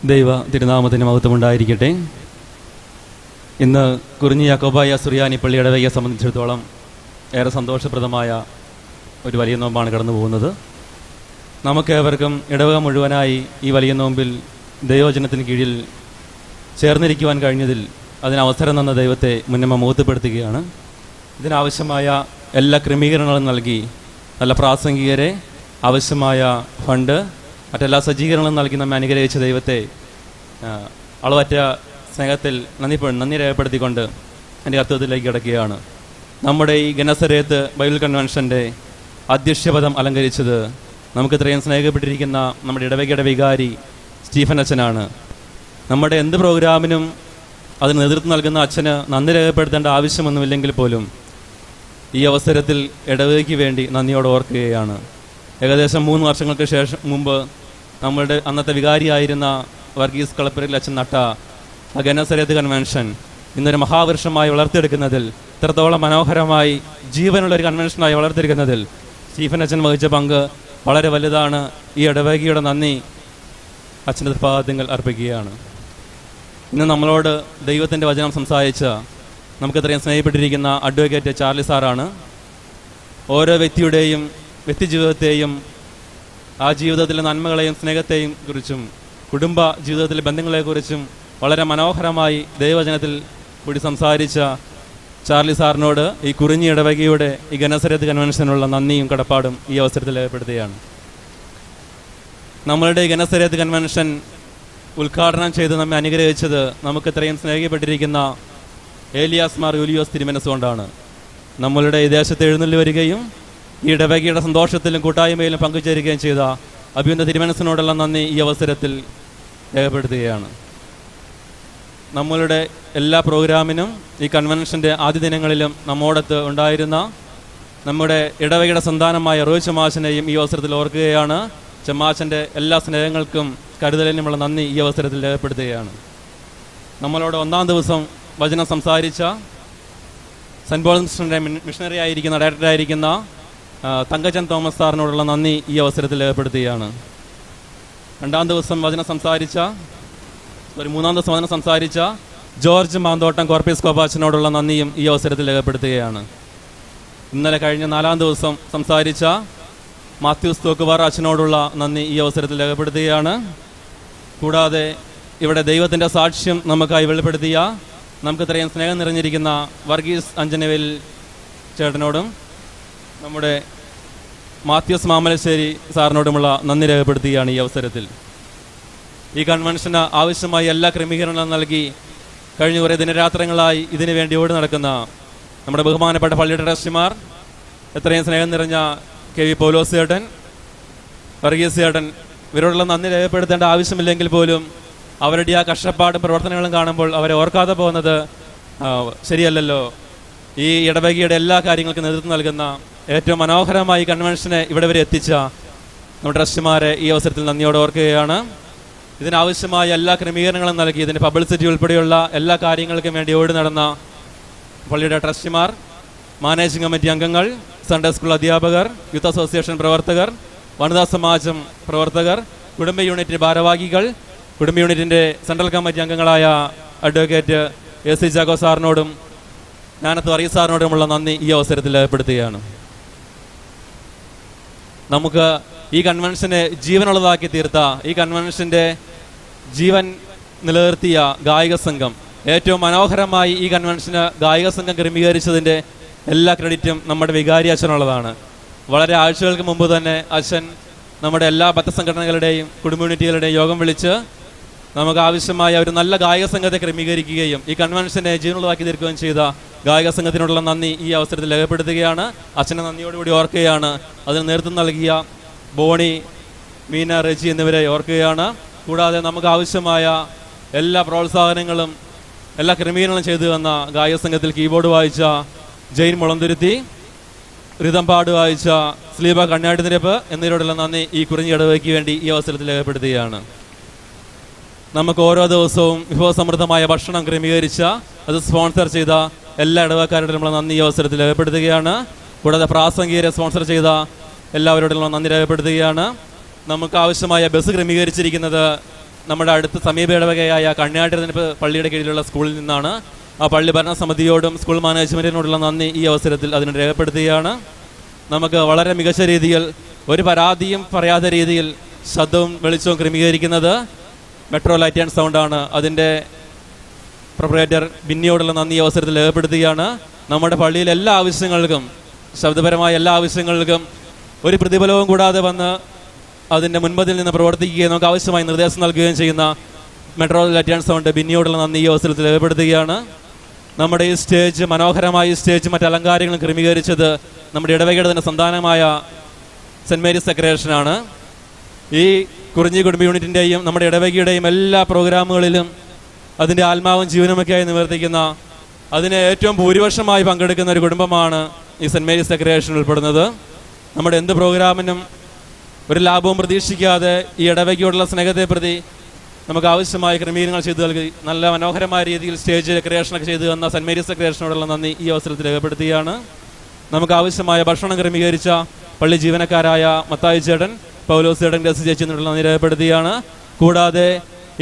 ദൈവ തിരുനാമത്തിന് മഹത്വമുണ്ടായിരിക്കട്ടെ. ഇന്ന് കുറിഞ്ഞി യാക്കോബായ സുറിയാനി പള്ളി ഇടവകയെ സംബന്ധിച്ചിടത്തോളം ഏറെ സന്തോഷപ്രദമായ ഒരു വലിയ നോമ്പാണ് കടന്നു പോകുന്നത്. നമുക്കേവർക്കും ഇടവക മുഴുവനായി ഈ വലിയ നോമ്പിൽ ദൈവവചനത്തിന് കീഴിൽ ചേർന്നിരിക്കുവാൻ കഴിഞ്ഞതിൽ അതിനവസരം തന്ന ദൈവത്തെ മുന്നമ മഹത്വപ്പെടുത്തുകയാണ്. ഇതിനാവശ്യമായ എല്ലാ ക്രമീകരണങ്ങളും നൽകി നല്ല പ്രാസംഗികരെ, ആവശ്യമായ ഫണ്ട്, മറ്റെല്ലാ സജ്ജീകരണങ്ങളും നൽകി നമ്മെ അനുഗ്രഹിച്ച ദൈവത്തെ അളവറ്റ സ്നേഹത്തിൽ നന്ദി രേഖപ്പെടുത്തിക്കൊണ്ട് എൻ്റെ കർത്തവ്യത്തിലേക്ക് കിടക്കുകയാണ്. നമ്മുടെ ഈ ഗനസരേത്ത് ബൈബിൾ കൺവെൻഷൻ്റെ അധ്യക്ഷപദം അലങ്കരിച്ചത് നമുക്ക് ഇത്രയും സ്നേഹപ്പെട്ടിരിക്കുന്ന നമ്മുടെ ഇടവകയുടെ വികാരി സ്റ്റീഫൻ അച്ഛനാണ്. നമ്മുടെ എന്ത് പ്രോഗ്രാമിനും അതിന് നേതൃത്വം നൽകുന്ന അച്ഛന് നന്ദി രേഖപ്പെടുത്തേണ്ട ആവശ്യമൊന്നുമില്ലെങ്കിൽ പോലും ഈ അവസരത്തിൽ ഇടവകയ്ക്ക് വേണ്ടി നന്ദിയോടെ ഓർക്കുകയാണ്. ഏകദേശം 3 വർഷങ്ങൾക്ക് മുമ്പ് നമ്മളുടെ അന്നത്തെ വികാരിയായിരുന്ന വർഗീസ് കളപ്പുരയിൽ അച്ഛൻ നട്ട ഗനസരേത്ത് കൺവെൻഷൻ ഇന്നൊരു മഹാവൃക്ഷമായി വളർത്തിയെടുക്കുന്നതിൽ, ഇത്രത്തോളം മനോഹരമായി ജീവനുള്ളൊരു കൺവെൻഷനായി വളർത്തിയെടുക്കുന്നതിൽ സ്റ്റീഫൻ അച്ഛൻ വഹിച്ച പങ്ക് വളരെ വലുതാണ്. ഈ ഇടവകയുടെ നന്ദി അച്ഛൻ്റെ തൃപ്പാദങ്ങൾ അർപ്പിക്കുകയാണ്. ഇന്ന് നമ്മളോട് ദൈവത്തിൻ്റെ വചനം സംസാരിച്ച നമുക്കിത്രയും സ്നേഹപ്പെട്ടിരിക്കുന്ന അഡ്വക്കേറ്റ് ചാർലി സാറാണ്. ഓരോ വ്യക്തിയുടെയും വ്യക്തിജീവിതത്തെയും ആ ജീവിതത്തിലെ നന്മകളെയും സ്നേഹത്തെയും കുറിച്ചും കുടുംബ ജീവിതത്തിലെ ബന്ധങ്ങളെക്കുറിച്ചും വളരെ മനോഹരമായി ദൈവവചനത്തിൽ കൂടി സംസാരിച്ച ചാർലി സാറിനോട് ഈ കുറിഞ്ഞി ഇടവകയുടെ ഈ ഗനസരേത്ത് കൺവെൻഷനുള്ള നന്ദിയും കടപ്പാടും ഈ അവസരത്തിൽ രേഖപ്പെടുത്തുകയാണ്. നമ്മളുടെ ഈ ഗനസരേത്ത് കൺവെൻഷൻ ഉദ്ഘാടനം ചെയ്ത് നമ്മെ അനുഗ്രഹിച്ചത് നമുക്ക് ഇത്രയും സ്നേഹിക്കപ്പെട്ടിരിക്കുന്ന ഏലിയാസ് മാർ യൂലിയോസ് തിരുമനസ്സുകൊണ്ടാണ്. നമ്മളുടെ ഈ ദേശത്ത് എഴുന്നള്ളി വരികയും ഈ ഇടവകയുടെ സന്തോഷത്തിലും കൂട്ടായ്മയിലും പങ്കുചേരുകയും ചെയ്ത അഭിയുന്ന തിരുമനസ്സിനോടുള്ള നന്ദി ഈ അവസരത്തിൽ രേഖപ്പെടുത്തുകയാണ്. നമ്മളുടെ എല്ലാ പ്രോഗ്രാമിനും ഈ കൺവെൻഷൻ്റെ ആദ്യ ദിനങ്ങളിലും നമ്മോടൊത്ത് ഉണ്ടായിരുന്ന നമ്മുടെ ഇടവകയുടെ സന്താനമായ റോയ് ചമാച്ചനെയും ഈ അവസരത്തിൽ ഓർക്കുകയാണ്. ചമാച്ചൻ്റെ എല്ലാ സ്നേഹങ്ങൾക്കും കരുതലിനുമുള്ള നന്ദി ഈ അവസരത്തിൽ രേഖപ്പെടുത്തുകയാണ്. നമ്മളോട് 1-ാം ദിവസം വചനം സംസാരിച്ച സെൻറ്റ് പോൾസിൻ്റെ മിഷണറി ആയിരിക്കുന്ന ഡയറക്ടറായിരിക്കുന്ന തങ്കച്ചൻ തോമസ് സാറിനോടുള്ള നന്ദി ഈ അവസരത്തിൽ രേഖപ്പെടുത്തുകയാണ്. 2-ാം ദിവസം വചനം സംസാരിച്ച 3-ാം ദിവസം വചനം സംസാരിച്ച ജോർജ് മാന്തോട്ടം കോർപ്പീസ് കോപ്പാച്ചനോടുള്ള നന്ദിയും ഈ അവസരത്തിൽ രേഖപ്പെടുത്തുകയാണ്. ഇന്നലെ കഴിഞ്ഞ 4-ാം ദിവസം സംസാരിച്ച മാത്യൂസ് തോക്കുവാർ അച്ഛനോടുള്ള നന്ദി ഈ അവസരത്തിൽ രേഖപ്പെടുത്തുകയാണ്. കൂടാതെ ഇവിടെ ദൈവത്തിൻ്റെ സാക്ഷ്യം നമുക്കായി വെളിപ്പെടുത്തിയ നമുക്ക് ഇത്രയും സ്നേഹം നിറഞ്ഞിരിക്കുന്ന വർഗീസ് അഞ്ചനവേൽ ചേട്ടനോടും നമ്മുടെ മാത്യൂസ് മാമലശ്ശേരി സാറിനോടുമുള്ള നന്ദി രേഖപ്പെടുത്തുകയാണ് ഈ അവസരത്തിൽ. ഈ കൺവെൻഷന് ആവശ്യമായ എല്ലാ ക്രമീകരണങ്ങളും നൽകി കഴിഞ്ഞ കുറേ ദിനരാത്രങ്ങളായി ഇതിനു വേണ്ടി ഓടി നടക്കുന്ന നമ്മുടെ ബഹുമാനപ്പെട്ട പള്ളിയുടെ ട്രസ്റ്റിമാർ, എത്രയും സ്നേഹം നിറഞ്ഞ കെ വി പൗലോസ് ചേട്ടൻ, വർഗീസ് ചേട്ടൻ, ഇവരോടുള്ള നന്ദി രേഖപ്പെടുത്തേണ്ട ആവശ്യമില്ലെങ്കിൽ പോലും അവരുടെ ആ കഷ്ടപ്പാടും പ്രവർത്തനങ്ങളും കാണുമ്പോൾ അവരെ ഓർക്കാതെ പോകുന്നത് ശരിയല്ലല്ലോ. ഈ ഇടവകയുടെ എല്ലാ കാര്യങ്ങൾക്കും നേതൃത്വം നൽകുന്ന ഏറ്റവും മനോഹരമായി കൺവെൻഷനെ ഇവിടെ വരെ എത്തിച്ച നമ്മുടെ ട്രസ്റ്റിമാരെ ഈ അവസരത്തിൽ നന്ദിയോടെ ഓർക്കുകയാണ്. ഇതിനാവശ്യമായ എല്ലാ ക്രമീകരണങ്ങളും നൽകി ഇതിൻ്റെ പബ്ലിസിറ്റി ഉൾപ്പെടെയുള്ള എല്ലാ കാര്യങ്ങൾക്കും വേണ്ടി ഓടി നടന്ന പള്ളിയുടെ ട്രസ്റ്റിമാർ, മാനേജിംഗ് കമ്മിറ്റി അംഗങ്ങൾ, സൺഡേ സ്കൂൾ അധ്യാപകർ, യൂത്ത് അസോസിയേഷൻ പ്രവർത്തകർ, വനിതാ സമാജം പ്രവർത്തകർ, കുടുംബ യൂണിറ്റ് ഭാരവാഹികൾ, കുടുംബ യൂണിറ്റിൻ്റെ സെൻട്രൽ കമ്മിറ്റി അംഗങ്ങളായ അഡ്വക്കേറ്റ് എസ് സി ജാഗോ സാറിനോടും ഞാനത്ത് വർഗീസ് സാറിനോടുമുള്ള നന്ദി ഈ അവസരത്തിൽ രേഖപ്പെടുത്തുകയാണ്. നമുക്ക് ഈ കൺവെൻഷനെ ജീവനുള്ളതാക്കി തീർത്ത, ഈ കൺവെൻഷൻ്റെ ജീവൻ നിലനിർത്തിയ ഗായിക സംഘം, ഏറ്റവും മനോഹരമായി ഈ കൺവെൻഷന് ഗായിക സംഘം ക്രമീകരിച്ചതിൻ്റെ എല്ലാ ക്രെഡിറ്റും നമ്മുടെ വികാരി അച്ഛനുള്ളതാണ്. വളരെ ആഴ്ചകൾക്ക് മുമ്പ് തന്നെ അച്ഛൻ നമ്മുടെ എല്ലാ ഭക്തസംഘടനകളുടെയും കുടുംബ യൂണിറ്റുകളുടെയും യോഗം വിളിച്ച് നമുക്ക് ആവശ്യമായ ഒരു നല്ല ഗായക സംഘത്തെ ക്രമീകരിക്കുകയും ഈ കൺവെൻഷനെ ജീവനുള്ളതാക്കി തീർക്കുകയും ചെയ്ത ഗായക സംഘത്തിനോടുള്ള നന്ദി ഈ അവസരത്തിൽ രേഖപ്പെടുത്തുകയാണ്. അച്ഛനെ നന്ദിയോടുകൂടി ഓർക്കുകയാണ്. അതിന് നേതൃത്വം നൽകിയ ബോണി, മീന, റെജി എന്നിവരെ ഓർക്കുകയാണ്. കൂടാതെ നമുക്ക് ആവശ്യമായ എല്ലാ പ്രോത്സാഹനങ്ങളും എല്ലാ ക്രമീകരണങ്ങളും ചെയ്തു തന്ന ഗായക സംഘത്തിൽ കീബോർഡ് വായിച്ച ജെയിൻ മുളന്തുരുത്തി, റിതം പാട് വായിച്ച സ്ലീബ കണ്ണാടി നിരപ്പ് എന്നിവരോടുള്ള നന്ദി ഈ കുറിഞ്ഞി ഇടവകയ്ക്ക് വേണ്ടി ഈ അവസരത്തിൽ രേഖപ്പെടുത്തുകയാണ്. നമുക്ക് ഓരോ ദിവസവും വിഭവസമൃദ്ധമായ ഭക്ഷണം ക്രമീകരിച്ച, അത് സ്പോൺസർ ചെയ്ത എല്ലാ ഇടവകക്കാരോടുള്ള നന്ദി ഈ അവസരത്തിൽ രേഖപ്പെടുത്തുകയാണ്. കൂടാതെ പ്രാസംഗികരെ സ്പോൺസർ ചെയ്ത എല്ലാവരോടുള്ള നന്ദി രേഖപ്പെടുത്തുകയാണ്. നമുക്ക് ആവശ്യമായ ബസ് ക്രമീകരിച്ചിരിക്കുന്നത് നമ്മുടെ അടുത്ത് സമീപ ഇടവകയായ കണ്യാട്ടിരത്തിൻ്റെ പള്ളിയുടെ കീഴിലുള്ള സ്കൂളിൽ നിന്നാണ്. ആ പള്ളി ഭരണസമിതിയോടും സ്കൂൾ മാനേജ്മെൻറ്റിനോടുള്ള നന്ദി ഈ അവസരത്തിൽ അതിന് രേഖപ്പെടുത്തുകയാണ്. നമുക്ക് വളരെ മികച്ച രീതിയിൽ ഒരു പരാതിയും പറയാത്ത രീതിയിൽ ശബ്ദവും വെളിച്ചവും ക്രമീകരിക്കുന്നത് മെട്രോ ലൈറ്റ് ആൻഡ് സൗണ്ടാണ്. അതിൻ്റെ പ്രൊപ്പറേറ്റർ ബിന്നിയോടുള്ള നന്ദി ഈ അവസരത്തിൽ രേഖപ്പെടുത്തുകയാണ്. നമ്മുടെ പള്ളിയിലെ എല്ലാ ആവശ്യങ്ങൾക്കും, ശബ്ദപരമായ എല്ലാ ആവശ്യങ്ങൾക്കും ഒരു പ്രതിഫലവും കൂടാതെ വന്ന് അതിൻ്റെ മുൻപതിൽ നിന്ന് പ്രവർത്തിക്കുകയും നമുക്ക് ആവശ്യമായി നിർദ്ദേശം നൽകുകയും ചെയ്യുന്ന മെട്രോ ലൈറ്റ് ആൻഡ് സൗണ്ട് ബിന്നിയോടുള്ള നന്ദി ഈ അവസരത്തിൽ രേഖപ്പെടുത്തുകയാണ്. നമ്മുടെ ഈ സ്റ്റേജ്, മനോഹരമായ ഈ സ്റ്റേജ് മറ്റ് അലങ്കാരങ്ങളും ക്രമീകരിച്ചത് നമ്മുടെ ഇടവകയുടെ തന്നെ സന്താനമായ സെൻറ് മേരീസ് സെക്രട്ടേറിയറ്റാണ്. ഈ കുറിഞ്ഞി കുടുംബ യൂണിറ്റിൻ്റെയും നമ്മുടെ ഇടവകയുടെയും എല്ലാ പ്രോഗ്രാമുകളിലും അതിൻ്റെ ആത്മാവും ജീവനുമൊക്കെയായി നിവർത്തിക്കുന്ന, അതിന് ഏറ്റവും ഭൂരിപക്ഷമായി പങ്കെടുക്കുന്ന ഒരു കുടുംബമാണ് ഈ സെൻറ് മേരീസ് സെക്രട്ടേറിയറ്റ് ഉൾപ്പെടുന്നത്. നമ്മുടെ എന്ത് പ്രോഗ്രാമിനും ഒരു ലാഭവും പ്രതീക്ഷിക്കാതെ ഈ ഇടവകയോടുള്ള സ്നേഹത്തെ പ്രതി നമുക്ക് ആവശ്യമായ ക്രമീകരണങ്ങൾ ചെയ്തു നൽകി നല്ല മനോഹരമായ രീതിയിൽ സ്റ്റേജ് ഡെക്കറേഷനൊക്കെ ചെയ്തു തന്ന സെൻറ് മേരീസ് സെക്രട്ടേറിയറ്റിനോടുള്ള നന്ദി ഈ അവസരത്തിൽ രേഖപ്പെടുത്തുകയാണ്. നമുക്ക് ആവശ്യമായ ഭക്ഷണം ക്രമീകരിച്ച പള്ളി ജീവനക്കാരായ മത്തായി ചേട്ടൻ, പൗലോസ് ചേട്ടൻ, ഗ്രേസി ചേച്ചി എന്നുള്ള നന്ദി രേഖപ്പെടുത്തുകയാണ്. കൂടാതെ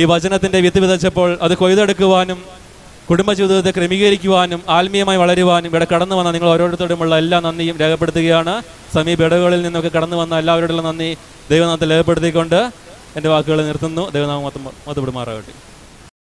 ഈ വചനത്തിൻ്റെ വിത്ത് വിതച്ചപ്പോൾ അത് കൊയ്തെടുക്കുവാനും കുടുംബജീവിതത്തെ ക്രമീകരിക്കുവാനും ആത്മീയമായി വളരുവാനും ഇവിടെ കടന്നു വന്ന നിങ്ങൾ ഓരോരുത്തരോടുമുള്ള എല്ലാ നന്ദിയും രേഖപ്പെടുത്തുകയാണ്. സമീപ ഇടവുകളിൽ നിന്നൊക്കെ കടന്നു വന്ന എല്ലാവരോടുള്ള നന്ദി ദൈവനാമത്തിൽ രേഖപ്പെടുത്തിക്കൊണ്ട് എൻ്റെ വാക്കുകൾ നിർത്തുന്നു. ദൈവനാമം മൊത്തപ്പെടുമാറാകട്ടെ.